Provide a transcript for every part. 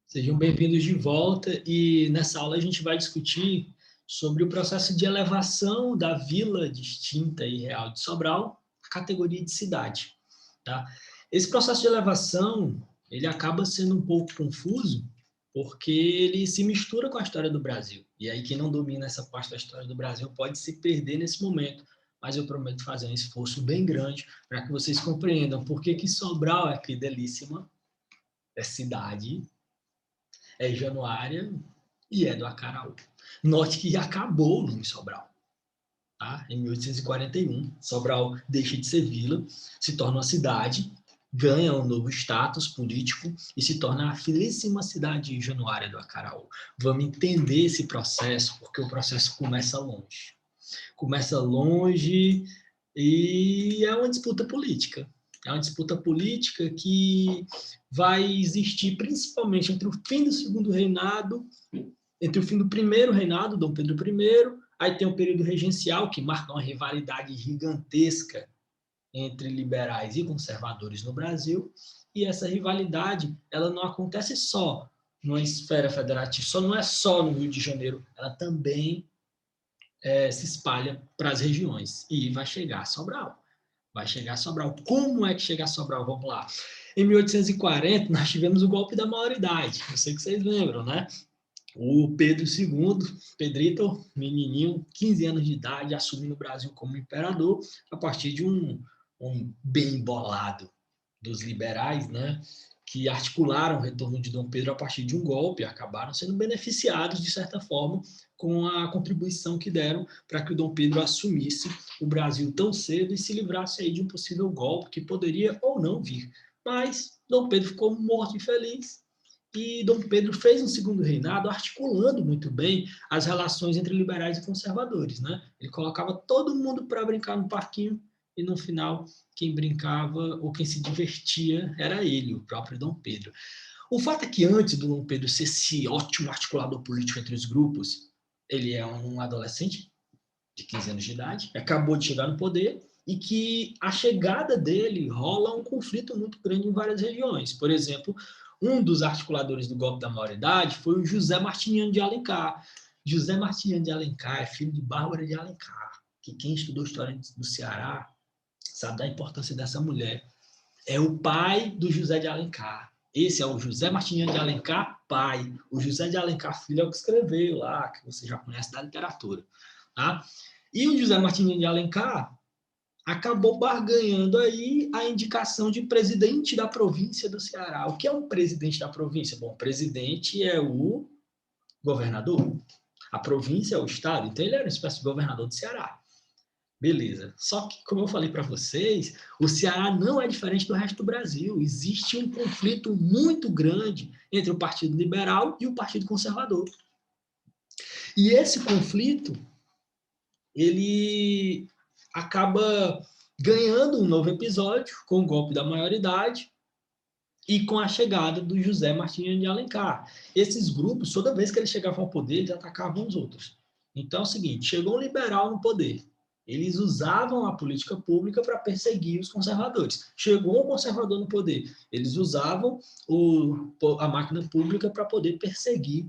Sejam bem-vindos de volta e nessa aula a gente vai discutir sobre o processo de elevação da vila distinta e real de Sobral à categoria de cidade. Tá? Esse processo de elevação ele acaba sendo um pouco confuso porque ele se mistura com a história do Brasil. E aí quem não domina essa parte da história do Brasil pode se perder nesse momento. Mas eu prometo fazer um esforço bem grande para que vocês compreendam por que Sobral é aqui belíssima, é cidade, é Januária e é do Acaraú. Note que acabou o nome Sobral. Tá? Em 1841, Sobral deixa de ser vila, se torna uma cidade, ganha um novo status político e se torna a filíssima cidade de Januária do Acaraú. Vamos entender esse processo, porque o processo começa longe. Começa longe e é uma disputa política. É uma disputa política que vai existir principalmente entre o fim do segundo reinado, entre o fim do primeiro reinado, Dom Pedro I, aí tem o período regencial, que marca uma rivalidade gigantesca entre liberais e conservadores no Brasil, e essa rivalidade ela não acontece só numa esfera federativa, só não é só no Rio de Janeiro, ela também se espalha para as regiões e vai chegar a Sobral. Vai chegar a Sobral. Como é que chega a Sobral? Vamos lá. Em 1840, nós tivemos o golpe da maioridade. Eu sei que vocês lembram, né? O Pedro II, Pedrito, menininho, 15 anos de idade, assumindo o Brasil como imperador a partir de um bem bolado dos liberais, né? Que articularam o retorno de Dom Pedro a partir de um golpe, acabaram sendo beneficiados, de certa forma, com a contribuição que deram para que o Dom Pedro assumisse o Brasil tão cedo e se livrasse aí de um possível golpe que poderia ou não vir. Mas Dom Pedro ficou morto e feliz, e Dom Pedro fez um segundo reinado articulando muito bem as relações entre liberais e conservadores. Né? Ele colocava todo mundo para brincar no parquinho e, no final, quem brincava ou quem se divertia era ele, o próprio Dom Pedro. O fato é que antes do Dom Pedro ser esse ótimo articulador político entre os grupos, ele é um adolescente de 15 anos de idade, acabou de chegar no poder, e que a chegada dele rola um conflito muito grande em várias regiões. Por exemplo, um dos articuladores do golpe da maioridade foi o José Martiniano de Alencar. José Martiniano de Alencar é filho de Bárbara de Alencar, que quem estudou história do Ceará sabe da importância dessa mulher. É o pai do José de Alencar. Esse é o José Martiniano de Alencar, pai. O José de Alencar, filho, é o que escreveu lá, que você já conhece da literatura. Tá? E o José Martiniano de Alencar acabou barganhando aí a indicação de presidente da província do Ceará. O que é um presidente da província? Bom, o presidente é o governador. A província é o estado, então ele era uma espécie de governador do Ceará. Beleza. Só que, como eu falei para vocês, o Ceará não é diferente do resto do Brasil. Existe um conflito muito grande entre o Partido Liberal e o Partido Conservador. E esse conflito, ele acaba ganhando um novo episódio com o golpe da maioridade e com a chegada do José Martins de Alencar. Esses grupos, toda vez que eles chegavam ao poder, eles atacavam os outros. Então é o seguinte, chegou um liberal no poder, eles usavam a política pública para perseguir os conservadores. Chegou um conservador no poder, eles usavam a máquina pública para poder perseguir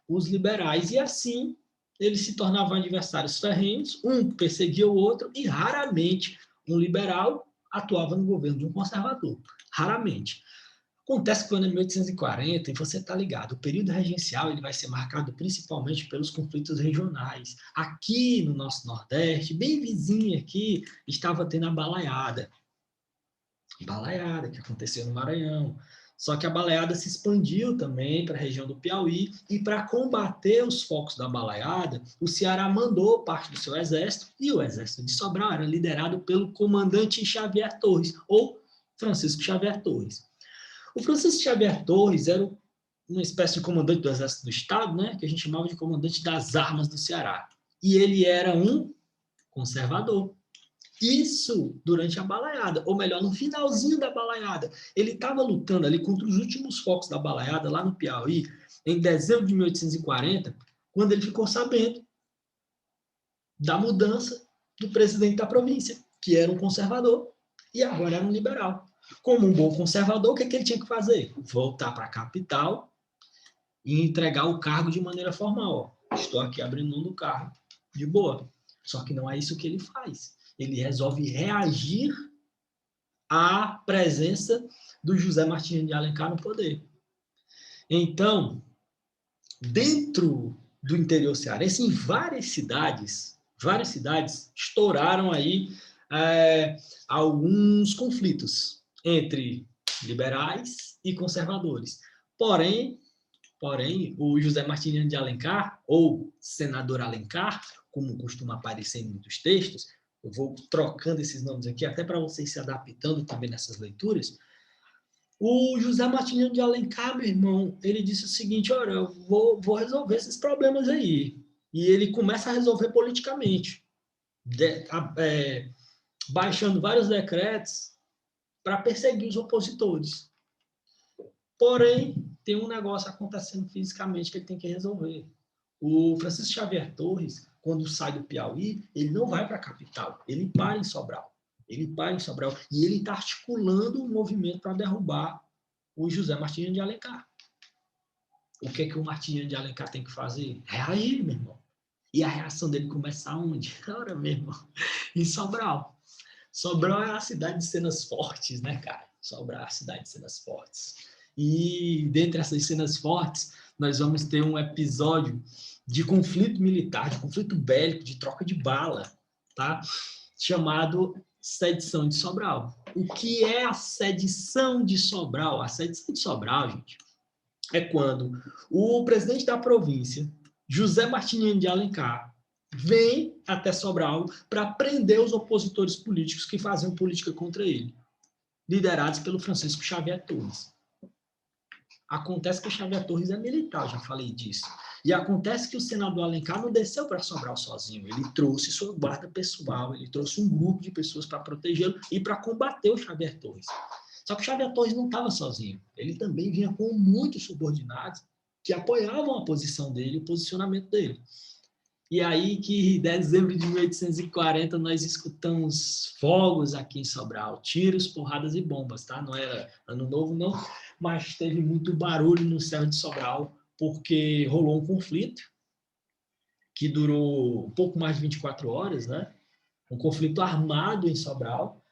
os liberais, e assim eles se tornavam adversários ferrenhos, um perseguia o outro, e raramente um liberal atuava no governo de um conservador. Raramente. Acontece que foi em 1840, e você está ligado, o período regencial ele vai ser marcado principalmente pelos conflitos regionais. Aqui no nosso Nordeste, bem vizinho aqui, estava tendo a balaiada. Balaiada, que aconteceu no Maranhão. Só que a balaiada se expandiu também para a região do Piauí, e para combater os focos da balaiada, o Ceará mandou parte do seu exército, e o exército de Sobral era liderado pelo comandante Xavier Torres, ou Francisco Xavier Torres. O Francisco Xavier Torres era uma espécie de comandante do Exército do Estado, né, que a gente chamava de comandante das armas do Ceará. E ele era um conservador. Isso durante a balaiada, ou melhor, no finalzinho da balaiada. Ele estava lutando ali contra os últimos focos da balaiada, lá no Piauí, em dezembro de 1840, quando ele ficou sabendo da mudança do presidente da província, que era um conservador, e agora era um liberal. Como um bom conservador, o que ele tinha que fazer? Voltar para a capital e entregar o cargo de maneira formal. Ó, estou aqui abrindo mão do cargo, de boa. Só que não é isso que ele faz. Ele resolve reagir à presença do José Martins de Alencar no poder. Então, dentro do interior cearense, em várias cidades estouraram aí alguns conflitos entre liberais e conservadores. Porém, o José Martins de Alencar, ou senador Alencar, como costuma aparecer em muitos textos, eu vou trocando esses nomes aqui, até para vocês se adaptando também nessas leituras. O José Martins de Alencar, meu irmão, ele disse o seguinte: olha, eu vou resolver esses problemas aí. E ele começa a resolver politicamente, baixando vários decretos para perseguir os opositores. Porém, tem um negócio acontecendo fisicamente que ele tem que resolver. O Francisco Xavier Torres, quando sai do Piauí, ele não vai para a capital, ele para em Sobral. E ele está articulando um movimento para derrubar o José Martins de Alencar. O que o Martins de Alencar tem que fazer? Reagir, meu irmão. E a reação dele começa onde? Ora, meu irmão, em Sobral. Sobral é a cidade de cenas fortes, né, cara? Sobral é a cidade de cenas fortes. E dentre essas cenas fortes, nós vamos ter um episódio de conflito militar, de conflito bélico, de troca de bala, tá? Chamado Sedição de Sobral. O que é a Sedição de Sobral? A Sedição de Sobral, gente, é quando o presidente da província, José Martins de Alencar, vem até Sobral para prender os opositores políticos que faziam política contra ele, liderados pelo Francisco Xavier Torres. Acontece que o Xavier Torres é militar, eu já falei disso. E acontece que o senador Alencar não desceu para Sobral sozinho. Ele trouxe sua guarda pessoal, ele trouxe um grupo de pessoas para protegê-lo e para combater o Xavier Torres. Só que o Xavier Torres não estava sozinho. Ele também vinha com muitos subordinados que apoiavam a posição dele, o posicionamento dele. E aí que em dezembro de 1840 nós escutamos fogos aqui em Sobral, tiros, porradas e bombas, tá? Não era ano novo, não, mas teve muito barulho no céu de Sobral, porque rolou um conflito que durou um pouco mais de 24 horas, né? Um conflito armado em Sobral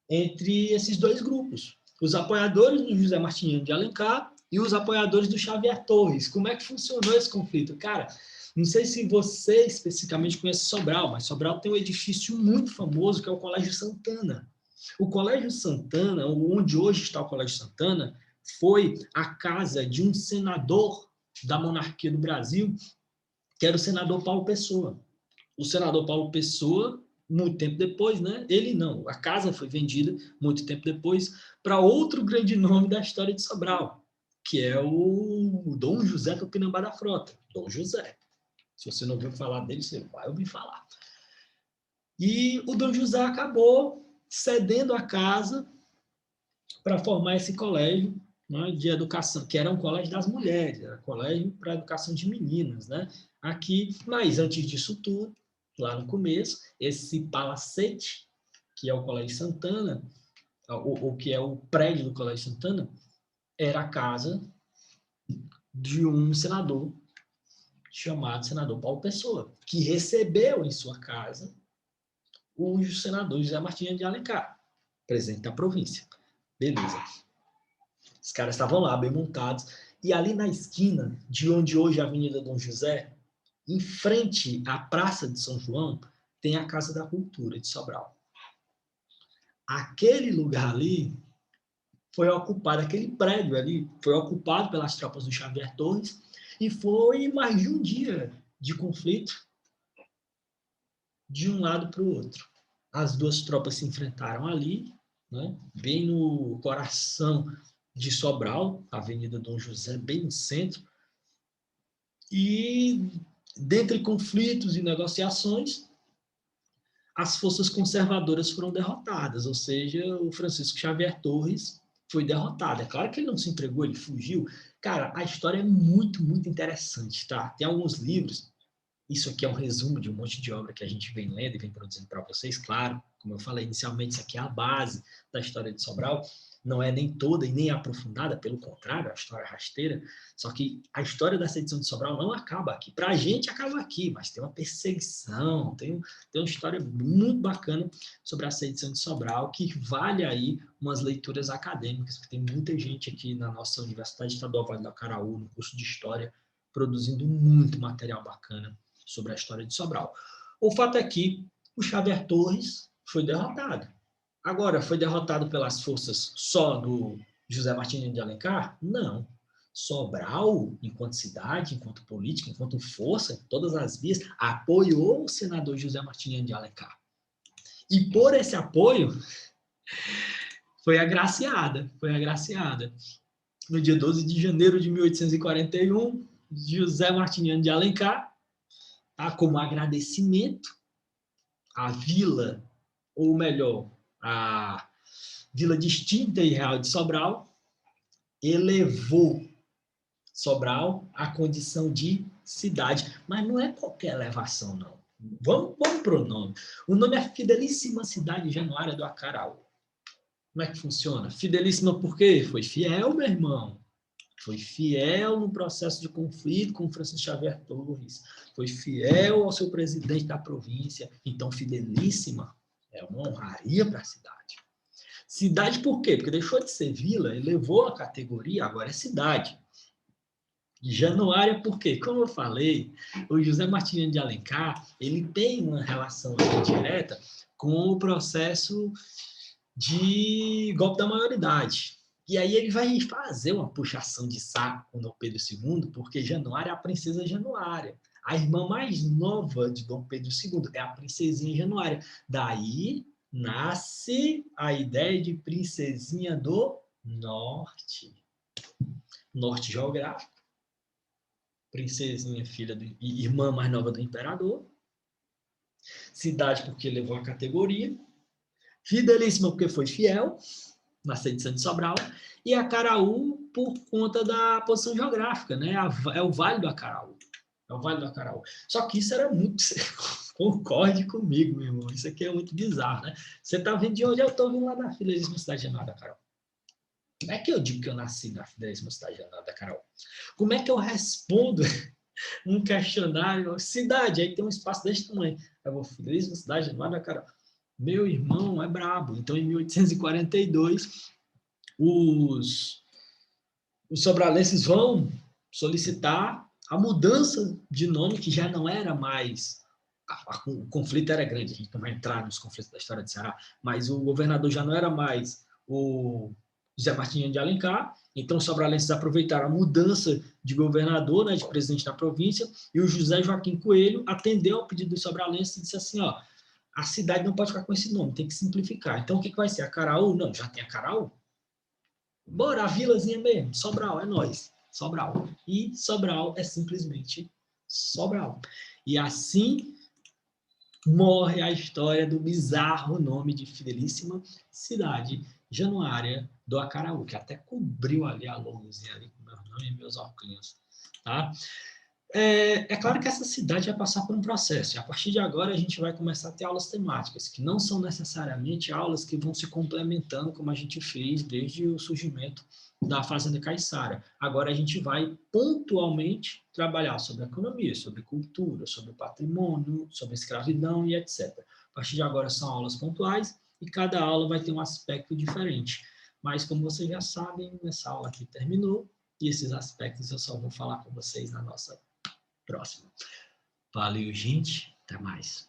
entre esses dois grupos, os apoiadores do José Martins de Alencar e os apoiadores do Xavier Torres. Como é que funcionou esse conflito? Cara, não sei se você especificamente conhece Sobral, mas Sobral tem um edifício muito famoso que é o Colégio Santana. O Colégio Santana, onde hoje está o Colégio Santana, foi a casa de um senador da monarquia do Brasil, que era o senador Paulo Pessoa. O senador Paulo Pessoa, muito tempo depois, né? Ele não, a casa foi vendida muito tempo depois para outro grande nome da história de Sobral, que é o Dom José Tupinambá da Frota, Dom José. Se você não ouviu falar dele, você vai ouvir falar. E o Dom José acabou cedendo a casa para formar esse colégio, né, de educação, que era um colégio das mulheres, era um colégio para educação de meninas, né? Aqui, mas antes disso tudo, lá no começo, esse palacete, que é o Colégio Santana, o que é o prédio do Colégio Santana, era a casa de um senador chamado senador Paulo Pessoa, que recebeu em sua casa o senador José Martins de Alencar, presidente da província. Beleza. Os caras estavam lá, bem montados. E ali na esquina, de onde hoje é a Avenida Dom José, em frente à Praça de São João, tem a Casa da Cultura de Sobral. Aquele lugar ali foi ocupado, aquele prédio ali foi ocupado pelas tropas do Xavier Torres e foi mais de um dia de conflito de um lado para o outro. As duas tropas se enfrentaram ali, né, bem no coração de Sobral, Avenida Dom José, bem no centro. E, dentre conflitos e negociações, as forças conservadoras foram derrotadas, ou seja, o Francisco Xavier Torres foi derrotado. É claro que ele não se entregou, ele fugiu. Cara, a história é muito, muito interessante, tá? Tem alguns livros, isso aqui é um resumo de um monte de obra que a gente vem lendo e vem produzindo para vocês, claro, como eu falei inicialmente, isso aqui é a base da história de Sobral. não é nem toda e nem aprofundada, pelo contrário, a história é rasteira, só que a história da sedição de Sobral não acaba aqui. Para a gente acaba aqui, mas tem uma perseguição, tem uma história muito bacana sobre a sedição de Sobral, que vale aí umas leituras acadêmicas, porque tem muita gente aqui na nossa Universidade Estadual Vale do Acaraú, no curso de História, produzindo muito material bacana sobre a história de Sobral. O fato é que o Xavier Torres foi derrotado. Agora, foi derrotado pelas forças só do José Martins de Alencar? Não. Sobral, enquanto cidade, enquanto política, enquanto força, em todas as vias, apoiou o senador José Martins de Alencar. E por esse apoio, foi agraciada. No dia 12 de janeiro de 1841, José Martins de Alencar, tá, como agradecimento, a vila, ou melhor, a vila distinta e real de Sobral, elevou Sobral à condição de cidade. Mas não é qualquer elevação, não. Vamos para o nome. O nome é Fidelíssima Cidade Januária do Acaraú. Como é que funciona? Fidelíssima por quê? Foi fiel, meu irmão. Foi fiel no processo de conflito com Francisco Xavier Torres. Foi fiel ao seu presidente da província. Então, Fidelíssima é uma honraria para a cidade. Cidade por quê? Porque deixou de ser vila, elevou a categoria, agora é cidade. Januária por quê? Como eu falei, o José Martins de Alencar, ele tem uma relação direta com o processo de golpe da maioridade. E aí ele vai fazer uma puxação de saco com Dom Pedro II, porque Januária é a princesa Januária. A irmã mais nova de Dom Pedro II é a princesinha Januária. Daí nasce a ideia de princesinha do norte. Norte geográfico. Princesinha, filha do, irmã mais nova do imperador. Cidade porque levou a categoria. Fidelíssima porque foi fiel na sedição de Sobral, e Acaraú por conta da posição geográfica, né? É o Vale do Acaraú. É o Vale do Acaraú. Só que isso era muito... Concorde comigo, meu irmão. Isso aqui é muito bizarro, né? Você tá vendo de onde eu tô vindo lá da Fidelíssima Cidade Januária, Carol? Como é que eu digo que eu nasci na Fidelíssima Cidade Januária, Carol? Como é que eu respondo um questionário? Cidade, aí tem um espaço desse tamanho. Eu vou Fidelíssima Cidade Januária, Carol. Meu irmão é brabo. Então, em 1842, os sobralenses vão solicitar a mudança de nome, que já não era mais... O conflito era grande, a gente não vai entrar nos conflitos da história de Ceará, mas o governador já não era mais o José Martins de Alencar, então os sobralenses aproveitaram a mudança de governador, né, de presidente da província, e o José Joaquim Coelho atendeu ao pedido dos sobralenses e disse assim, ó, a cidade não pode ficar com esse nome, tem que simplificar. Então, o que vai ser? Acaraú? Não, já tem Acaraú? Bora, a vilazinha mesmo, Sobral, é nós, Sobral. E Sobral é simplesmente Sobral. E assim morre a história do bizarro nome de Fidelíssima Cidade Januária do Acaraú, que até cobriu ali a luzinha ali com meu nome e meus óculos, tá? É claro que essa cidade vai passar por um processo, e a partir de agora a gente vai começar a ter aulas temáticas, que não são necessariamente aulas que vão se complementando, como a gente fez desde o surgimento da Fazenda Caiçara. Agora a gente vai pontualmente trabalhar sobre economia, sobre cultura, sobre patrimônio, sobre escravidão e etc. A partir de agora são aulas pontuais, e cada aula vai ter um aspecto diferente. Mas, como vocês já sabem, essa aula aqui terminou, e esses aspectos eu só vou falar com vocês na nossa próxima. Valeu, gente. Até mais.